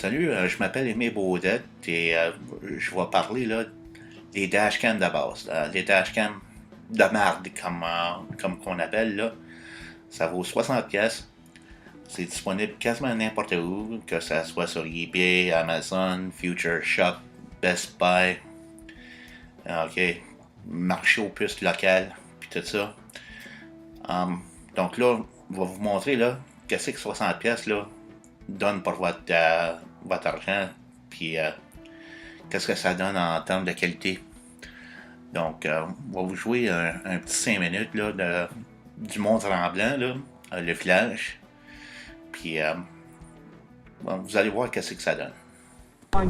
Salut, je m'appelle Aimé Baudette et je vais parler là, des dashcams de base. Les dashcams de marde, comme qu'on appelle là. Ça vaut 60 pièces. C'est disponible quasiment n'importe où, que ça soit sur eBay, Amazon, Future Shop, Best Buy, ok, marché aux puces local, puis tout ça. Um, donc là, je vais vous montrer là, qu'est-ce que 60 pièces là donne pour votre argent, puis qu'est-ce que ça donne en termes de qualité. Donc, on va vous jouer un petit 5 minutes là, du Mont-Tremblant, là, le village. Puis, bon, vous allez voir qu'est-ce que ça donne. Là,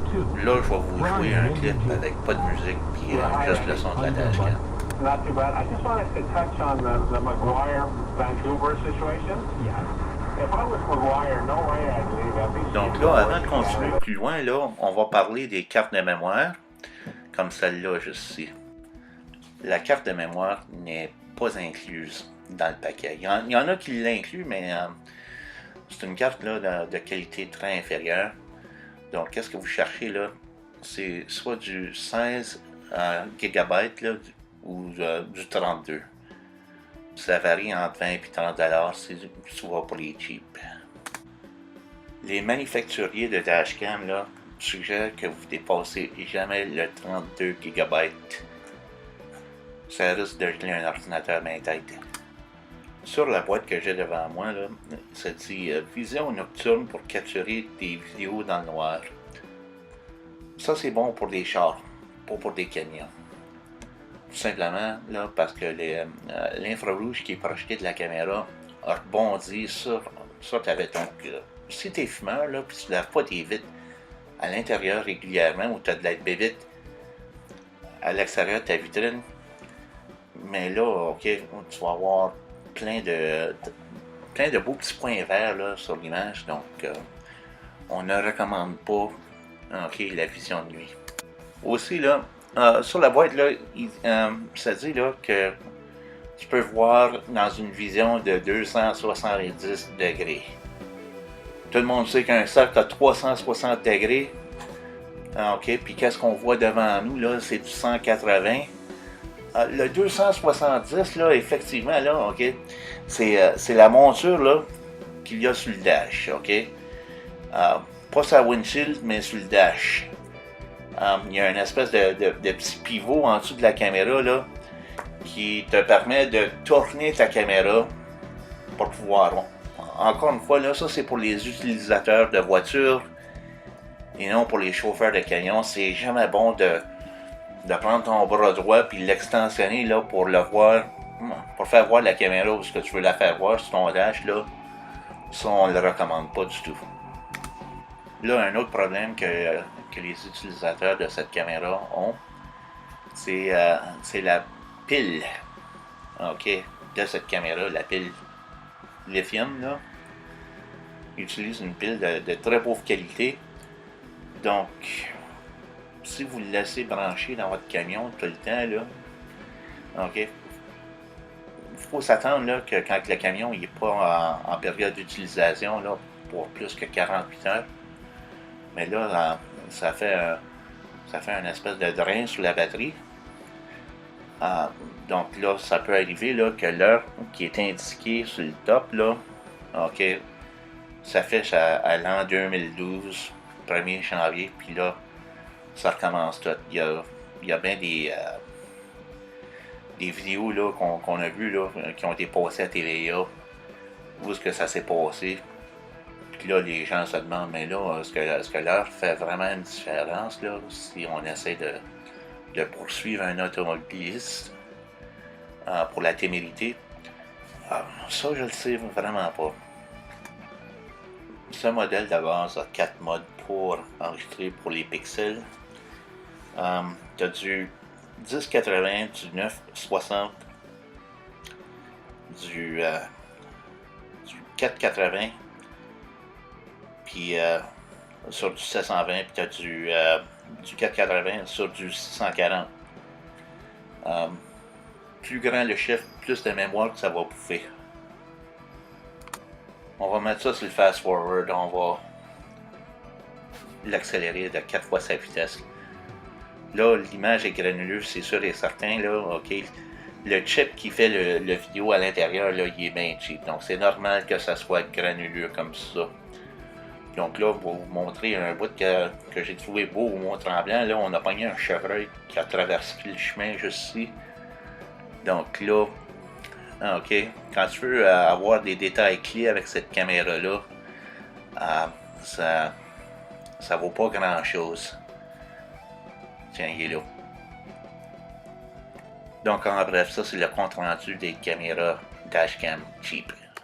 je vais vous jouer un clip avec pas de musique, puis juste le son de la dashcam. Not too bad. I just wanted to touch on the McGuire Vancouver situation. Yeah. If I was McGuire, no way I'd leave. At least Donc là, avant de continuer plus loin, là, on va parler des cartes de mémoire, comme celle-là juste ici. La carte de mémoire n'est pas incluse dans le paquet. Il y en a qui l'incluent, mais c'est une carte là, de qualité très inférieure. Donc, qu'est-ce que vous cherchez là? C'est soit du 16 GB là, ou du 32. Ça varie entre 20 et 30 $ si tu vas pour les cheap. Les manufacturiers de dashcam là, suggèrent que vous dépassez jamais le 32 GB. Ça risque de geler un ordinateur bien tête. Sur la boîte que j'ai devant moi, là, ça dit vision nocturne pour capturer des vidéos dans le noir. Ça, c'est bon pour des chars, pas pour des camions. Tout simplement là, parce que l'infrarouge qui est projeté de la caméra rebondit sur ta vitre. Donc, si tu es fumeur, là, puis tu ne laves pas tes vitres à l'intérieur régulièrement, ou tu as de la bébite à l'extérieur de ta vitrine, mais là, ok, tu vas avoir plein de beaux petits points verts là, sur l'image, donc on ne recommande pas la vision de nuit. Aussi, là, sur la boîte, là, ça dit là, que tu peux voir dans une vision de 270 degrés. Tout le monde sait qu'un cercle a 360 degrés. Puis qu'est-ce qu'on voit devant nous, là, c'est du 180. Le 270, là, effectivement, là, ok, c'est la monture, là, qu'il y a sur le dash, ok. Pas sur la windshield, mais sur le dash. Il y a une espèce de petit pivot en dessous de la caméra, là, qui te permet de tourner ta caméra pour pouvoir. Encore une fois, là, ça c'est pour les utilisateurs de voitures et non pour les chauffeurs de camions. C'est jamais bon de prendre ton bras droit puis l'extensionner là pour le voir, pour faire voir la caméra parce que tu veux la faire voir sur ton dash là. Ça on le recommande pas du tout. Là, un autre problème que les utilisateurs de cette caméra ont, c'est la pile, de cette caméra, la pile lithium là. Ils utilisent une pile de très pauvre qualité. Donc, si vous le laissez brancher dans votre camion tout le temps, là, il faut s'attendre là, que quand le camion n'est pas en période d'utilisation là, pour plus que 48 heures, mais là, ça fait une espèce de drain sur la batterie. Donc là, ça peut arriver là, que l'heure qui est indiquée sur le top, là, ça fait à l'an 2012, 1er janvier, puis là, ça recommence tout. Il y a bien des vidéos là, qu'on a vues là, qui ont été passées à TVA, où est-ce que ça s'est passé. Puis là, les gens se demandent, mais là, est-ce que l'heure fait vraiment une différence là, si on essaie de poursuivre un automobiliste pour la témérité? Ça, je le sais vraiment pas. Ce modèle de base a 4 modes pour enregistrer pour les pixels. Tu as du 1080, du 960, du 480, puis sur du 720, puis tu as du 480 sur du 640. Plus grand le chiffre, plus de mémoire que ça va bouffer. On va mettre ça sur le fast forward, on va l'accélérer de 4 fois sa vitesse. Là, l'image est granuleuse, c'est sûr et certain, là, ok. Le chip qui fait le vidéo à l'intérieur, là, il est bien cheap. Donc, c'est normal que ça soit granuleux comme ça. Donc là, je vais vous montrer un bout que j'ai trouvé beau au Mont-Tremblant. Là, on a pogné un chevreuil qui a traversé le chemin juste ici. Donc là, ok, quand tu veux avoir des détails clés avec cette caméra-là, ça vaut pas grand-chose. Tiens, il est là. Donc en bref, ça c'est le compte rendu des caméras dashcam cheap.